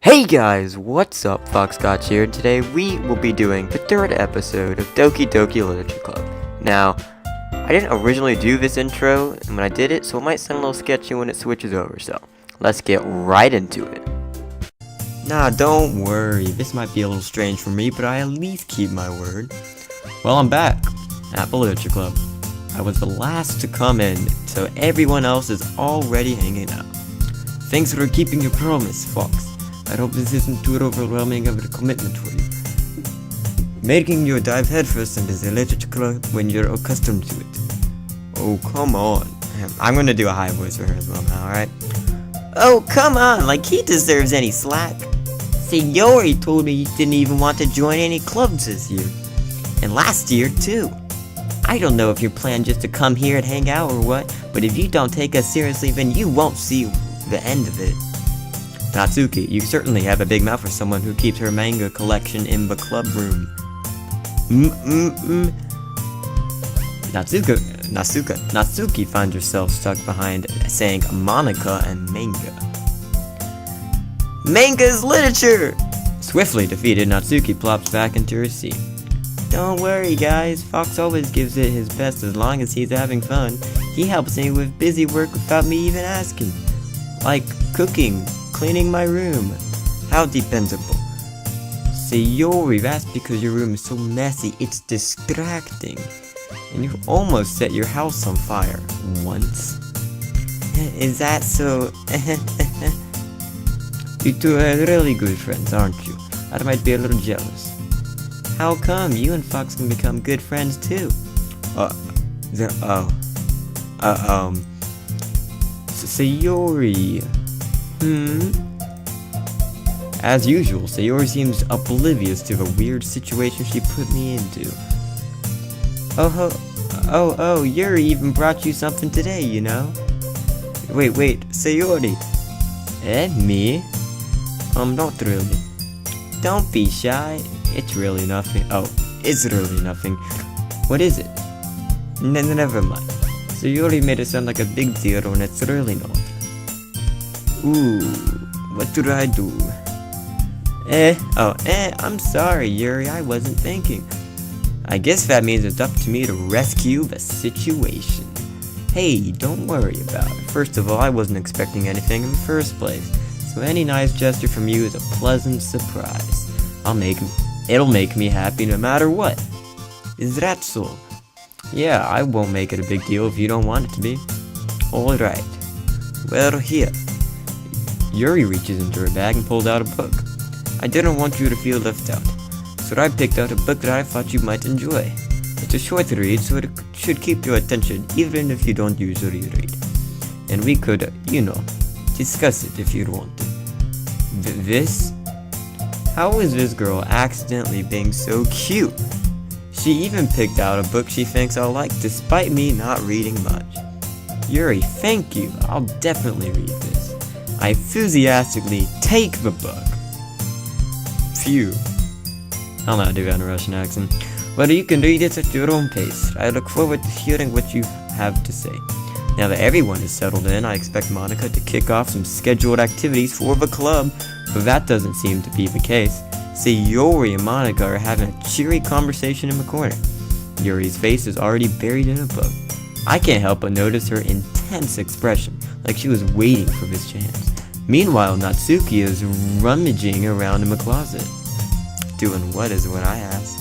Hey guys, what's up? Scotch here, and today we will be doing the third episode of Doki Doki Literature Club. Now, I didn't originally do this intro, and when I did it, so it might sound a little sketchy when it switches over, so let's get right into it. Nah, don't worry, this might be a little strange for me, but I at least keep my word. Well, I'm back at the Literature Club. I was the last to come in, so everyone else is already hanging out. Thanks for keeping your promise, Fox. I hope this isn't too overwhelming of a commitment for you. Making you dive headfirst into the literature club when you're accustomed to it. Oh, come on. I'm gonna do a high voice for her as well now, alright? Oh, come on, like he deserves any slack. See, Yuri told me he didn't even want to join any clubs this year. And last year, too. I don't know if you're planning just to come here and hang out or what, but if you don't take us seriously, then you won't see the end of it. Natsuki, you certainly have a big mouth for someone who keeps her manga collection in the club room. Natsuki finds herself stuck behind saying Monica and manga. Manga is literature! Swiftly defeated, Natsuki plops back into her seat. Don't worry guys, Fox always gives it his best as long as he's having fun. He helps me with busy work without me even asking. Like cooking, cleaning my room. How dependable. Say Yuri, that's because your room is so messy, it's distracting. And you've almost set your house on fire once. Is that so? You two are really good friends, aren't you? I might be a little jealous. How come you and Fox can become good friends too? Sayori. As usual, Sayori seems oblivious to the weird situation she put me into. Oh, Yuri even brought you something today, you know? Wait, Sayori. Me? Not really. Don't be shy. It's really nothing. Oh, it's really nothing. What is it? Never mind. Sayori made it sound like a big deal when it's really not. Ooh, what do I do? I'm sorry, Yuri, I wasn't thinking. I guess that means it's up to me to rescue the situation. Hey, don't worry about it. First of all, I wasn't expecting anything in the first place, so any nice gesture from you is a pleasant surprise. It'll make me happy no matter what. Is that so? Yeah, I won't make it a big deal if you don't want it to be. Alright. Well, here. Yuri reaches into her bag and pulls out a book. I didn't want you to feel left out, so I picked out a book that I thought you might enjoy. It's a short read, so it should keep your attention even if you don't usually read. And we could, discuss it if you'd want to. This? How is this girl accidentally being so cute? She even picked out a book she thinks I'll like despite me not reading much. Yuri, thank you. I'll definitely read this. I enthusiastically take the book. Phew. I'll not do that in a Russian accent. But you can read it at your own pace. I look forward to hearing what you have to say. Now that everyone is settled in, I expect Monica to kick off some scheduled activities for the club, but that doesn't seem to be the case. See, Yuri and Monica are having a cheery conversation in the corner. Yuri's face is already buried in a book. I can't help but notice her intense expression, like she was waiting for this chance. Meanwhile, Natsuki is rummaging around in the closet. Doing what is what I ask.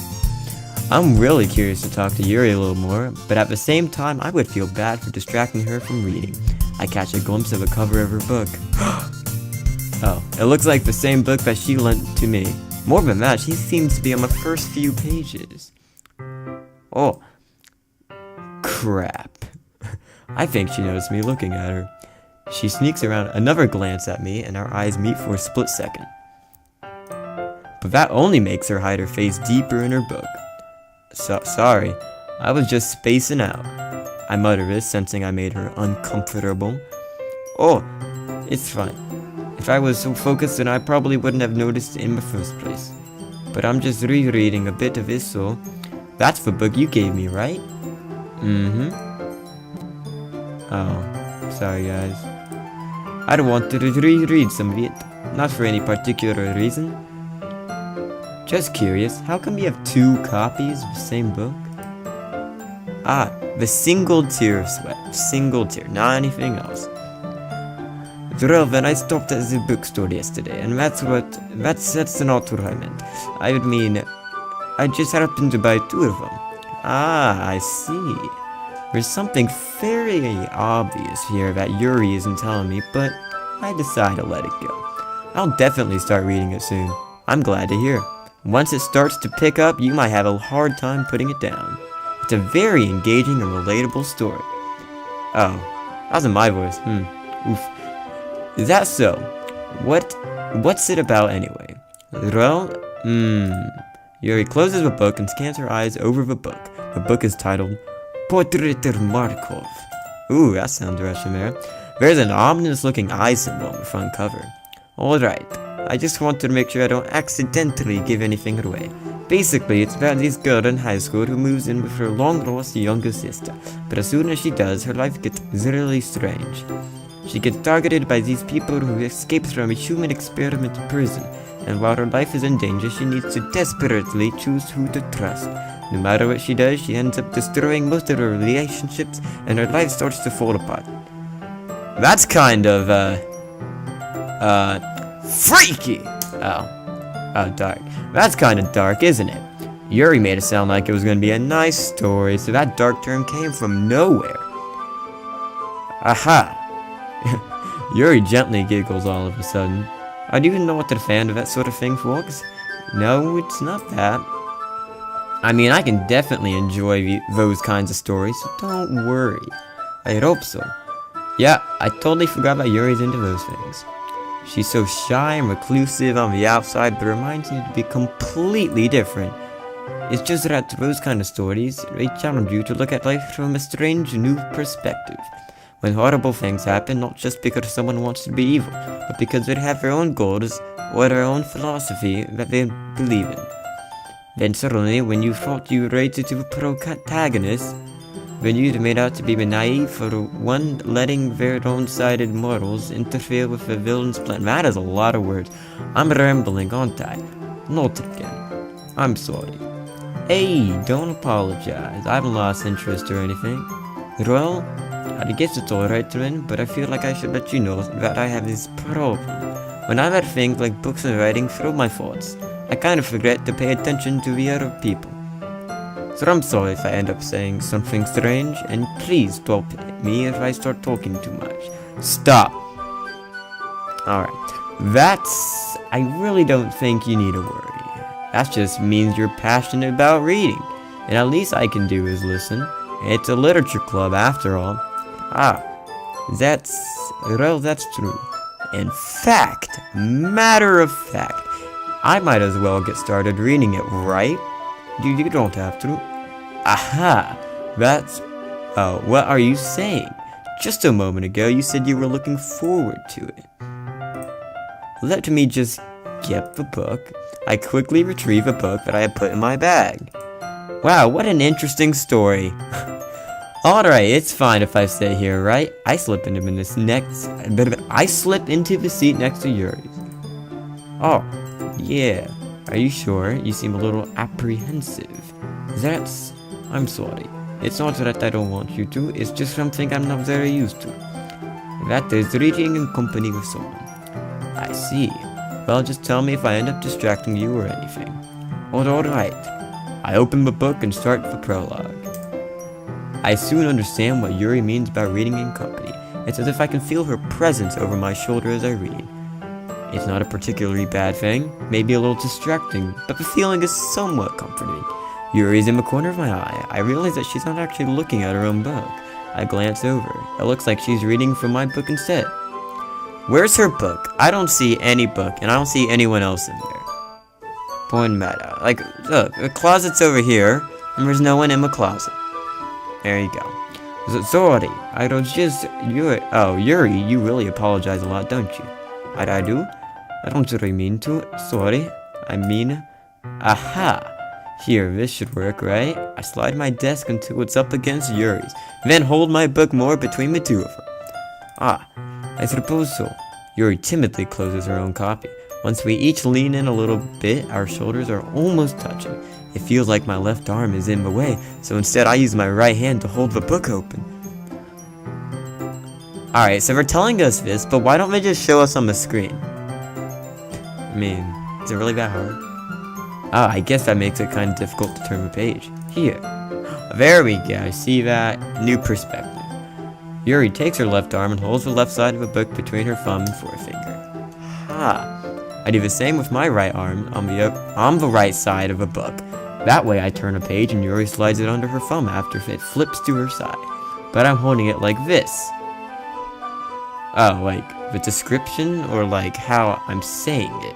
I'm really curious to talk to Yuri a little more, but at the same time, I would feel bad for distracting her from reading. I catch a glimpse of the cover of her book. Oh, it looks like the same book that she lent to me. More than that, she seems to be on the first few pages. Oh, crap. I think she noticed me looking at her. She sneaks around another glance at me, and our eyes meet for a split second. But that only makes her hide her face deeper in her book. Sorry, I was just spacing out. I mutter this, sensing I made her uncomfortable. Oh, it's fine. If I was so focused, then I probably wouldn't have noticed it in the first place. But I'm just rereading a bit of it, so... That's the book you gave me, right? Oh, sorry guys. I wanted to reread some of it. not for any particular reason. Just curious, how come you have 2 copies of the same book? Ah, the single tear of sweat. Single tear, not anything else. Well, then I stopped at the bookstore yesterday, and that's not what I meant. I would mean, I just happened to buy 2 of them. Ah, I see. There's something very obvious here that Yuri isn't telling me, but I decide to let it go. I'll definitely start reading it soon. I'm glad to hear. Once it starts to pick up, you might have a hard time putting it down. It's a very engaging and relatable story. Oh, that wasn't my voice. Oof. Is that so? What's it about anyway? Well, Yuri closes the book and scans her eyes over the book. The book is titled Portrait of Markov. Ooh, that sounds Russian there. There's an ominous looking eye symbol on the front cover. Alright, I just wanted to make sure I don't accidentally give anything away. Basically, it's about this girl in high school who moves in with her long-lost younger sister. But as soon as she does, her life gets really strange. She gets targeted by these people who escaped from a human experiment prison, and while her life is in danger, she needs to desperately choose who to trust. No matter what she does, she ends up destroying most of her relationships, and her life starts to fall apart. That's kind of, freaky! Oh, dark. That's kind of dark, isn't it? Yuri made it sound like it was going to be a nice story, so that dark turn came from nowhere. Aha! Yuri gently giggles all of a sudden. I do know what a fan of that sort of thing, folks. No, it's not that. I mean, I can definitely enjoy those kinds of stories, so don't worry. I hope so. Yeah, I totally forgot about Yuri's into those things. She's so shy and reclusive on the outside, but her mind seems to be completely different. It's just that those kind of stories, they challenge you to look at life from a strange new perspective. When horrible things happen, not just because someone wants to be evil, but because they have their own goals or their own philosophy that they believe in. Then suddenly, when you thought you were rated to a protagonist, when you'd made out to be naive for one letting their own-sided morals interfere with the villain's plan. That is a lot of words. I'm rambling, aren't I? Not again. I'm sorry. Hey, don't apologize. I haven't lost interest or anything. Well, I guess it's alright, Rin, but I feel like I should let you know that I have this problem. When I'm at things like books and writing through my thoughts, I kind of forget to pay attention to the other people. So I'm sorry if I end up saying something strange, and please stop me if I start talking too much. Stop! Alright, I really don't think you need to worry. That just means you're passionate about reading, and at least I can do is listen. It's a literature club after all. That's true. In fact, matter of fact, I might as well get started reading it, right? You don't have to. Aha! What are you saying? Just a moment ago, you said you were looking forward to it. Let me just get the book. I quickly retrieve a book that I had put in my bag. Wow, what an interesting story. Alright, it's fine if I stay here, right? I slip into the seat next to Yuri's. Oh, yeah. Are you sure? You seem a little apprehensive. I'm sorry. It's not that I don't want you to, it's just something I'm not very used to. That is reading in company with someone. I see. Well, just tell me if I end up distracting you or anything. Alright. I open the book and start the prologue. I soon understand what Yuri means by reading in company. It's as if I can feel her presence over my shoulder as I read. It's not a particularly bad thing, maybe a little distracting, but the feeling is somewhat comforting. Yuri's in the corner of my eye. I realize that she's not actually looking at her own book. I glance over. It looks like she's reading from my book instead. Where's her book? I don't see any book, and I don't see anyone else in there. Point that out. Like, look, the closet's over here, and there's no one in the closet. There you go. Sorry, I was just... Yuri, you really apologize a lot, don't you? I do? I don't really mean to. Sorry. I mean... Aha! Here, this should work, right? I slide my desk until it's up against Yuri's, then hold my book more between the two of them. I suppose so. Yuri timidly closes her own copy. Once we each lean in a little bit, our shoulders are almost touching. It feels like my left arm is in the way, so instead I use my right hand to hold the book open. Alright, so they're telling us this, but why don't they just show us on the screen? I mean, is it really that hard? Oh, I guess that makes it kind of difficult to turn the page. Here. There we go, see that? New perspective. Yuri takes her left arm and holds the left side of a book between her thumb and forefinger. Ha! I do the same with my right arm on the right side of a book. That way I turn a page and Yuri slides it under her thumb after it flips to her side. But I'm holding it like this. Oh, like the description or like how I'm saying it?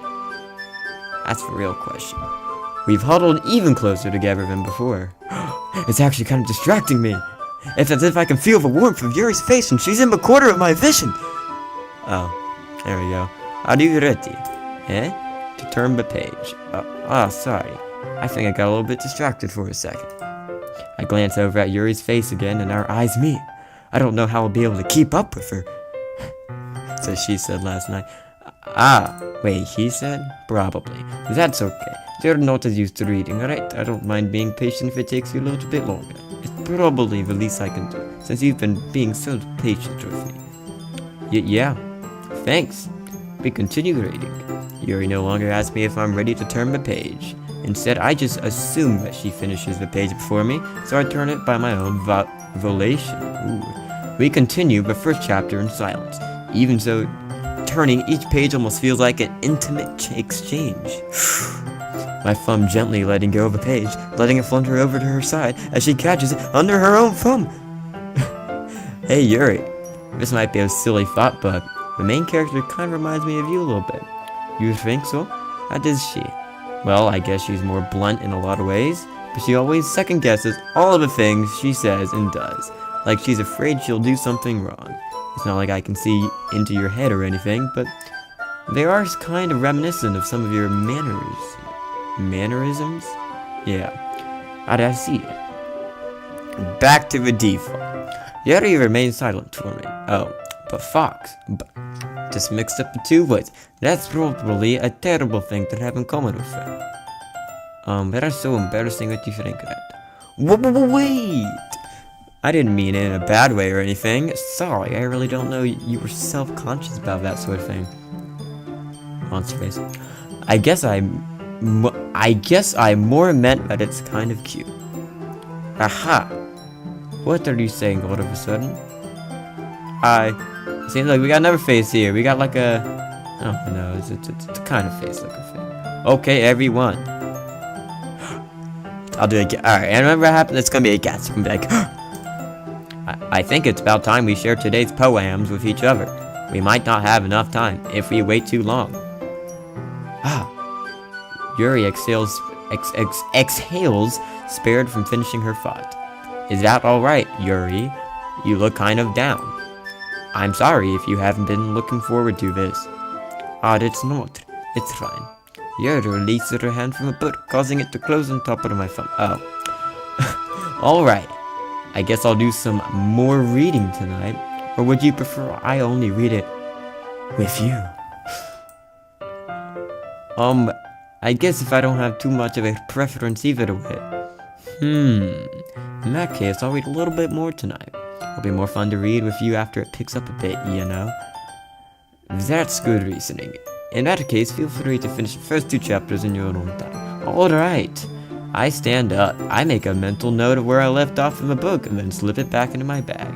That's the real question. We've huddled even closer together than before. It's actually kind of distracting me. It's as if I can feel the warmth of Yuri's face and she's in the corner of my vision. Oh, there we go. Are you ready? Eh? To turn the page. Sorry. I think I got a little bit distracted for a second. I glance over at Yuri's face again and our eyes meet. I don't know how I'll be able to keep up with her. So she said last night. Wait, he said? Probably. That's okay. You're not as used to reading, right? I don't mind being patient if it takes you a little bit longer. It's probably the least I can do, since you've been being so patient with me. Yeah. Thanks. We continue reading. Yuri no longer asks me if I'm ready to turn the page. Instead, I just assume that she finishes the page before me, so I turn it by my own volition. Ooh. We continue the first chapter in silence. Even so, turning each page almost feels like an intimate exchange. My thumb gently letting go of a page, letting it flutter over to her side as she catches it under her own thumb. Hey Yuri, this might be a silly thought, but the main character kind of reminds me of you a little bit. You think so? How does she? Well, I guess she's more blunt in a lot of ways, but she always second guesses all of the things she says and does, like she's afraid she'll do something wrong. It's not like I can see into your head or anything, but they are kind of reminiscent of some of your mannerisms? Yeah, I see it. Back to the default. Yuri remains silent for me. Oh, but Fox. Just mixed up the two words. That's probably a terrible thing to have in common with them. That is so embarrassing that you think that. Wait! I didn't mean it in a bad way or anything. Sorry, I really don't know you were self-conscious about that sort of thing. Monster face. I guess I more meant that it's kind of cute. Aha! What are you saying all of a sudden? Seems like we got another face here. We got like a... Oh no, it's a kind of face looking thing. Okay, everyone. I'll do it again. Alright, and remember what happened? It's gonna be a gasp. I'm like... I think it's about time we share today's poems with each other. We might not have enough time if we wait too long. Yuri exhales, spared from finishing her thought. Is that alright, Yuri? You look kind of down. I'm sorry if you haven't been looking forward to this. It's not. It's fine. Yuri releases her hand from a book, causing it to close on top of my thumb. Oh. Alright. I guess I'll do some more reading tonight. Or would you prefer I only read it with you? I guess if I don't have too much of a preference either way. In that case, I'll read a little bit more tonight. It'll be more fun to read with you after it picks up a bit, you know? That's good reasoning. In that case, feel free to finish the first 2 chapters in your own time. Alright. I stand up. I make a mental note of where I left off in the book and then slip it back into my bag.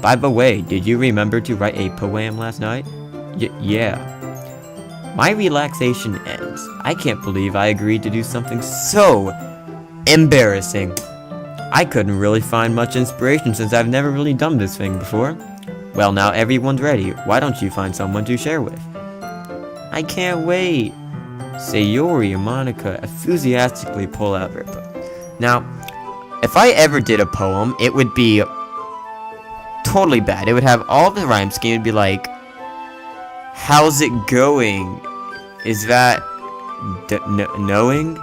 By the way, did you remember to write a poem last night? Yeah. My relaxation ends. I can't believe I agreed to do something so embarrassing. I couldn't really find much inspiration since I've never really done this thing before. Well, now everyone's ready. Why don't you find someone to share with? I can't wait. Sayori and Monica enthusiastically pull out their book. Now, if I ever did a poem, it would be totally bad. It would have all the rhyme scheme. It'd be like, how's it going? Is that knowing?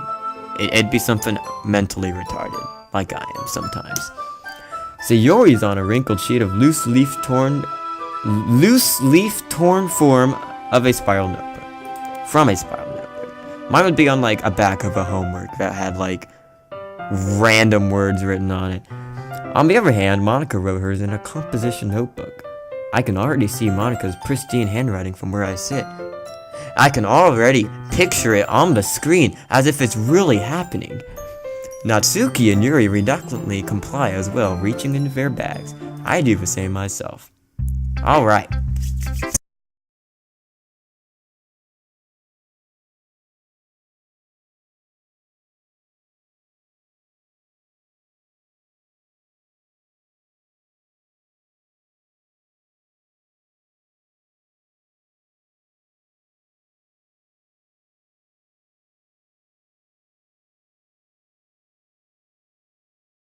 It'd be something mentally retarded, like I am sometimes. Sayori's on a wrinkled sheet of loose leaf torn form of a spiral notebook. From a spiral notebook. Mine would be on like a back of a homework that had like random words written on it. On the other hand, Monica wrote hers in a composition notebook. I can already see Monica's pristine handwriting from where I sit. I can already picture it on the screen as if it's really happening. Natsuki and Yuri reluctantly comply as well, reaching into their bags. I do the same myself. Alright.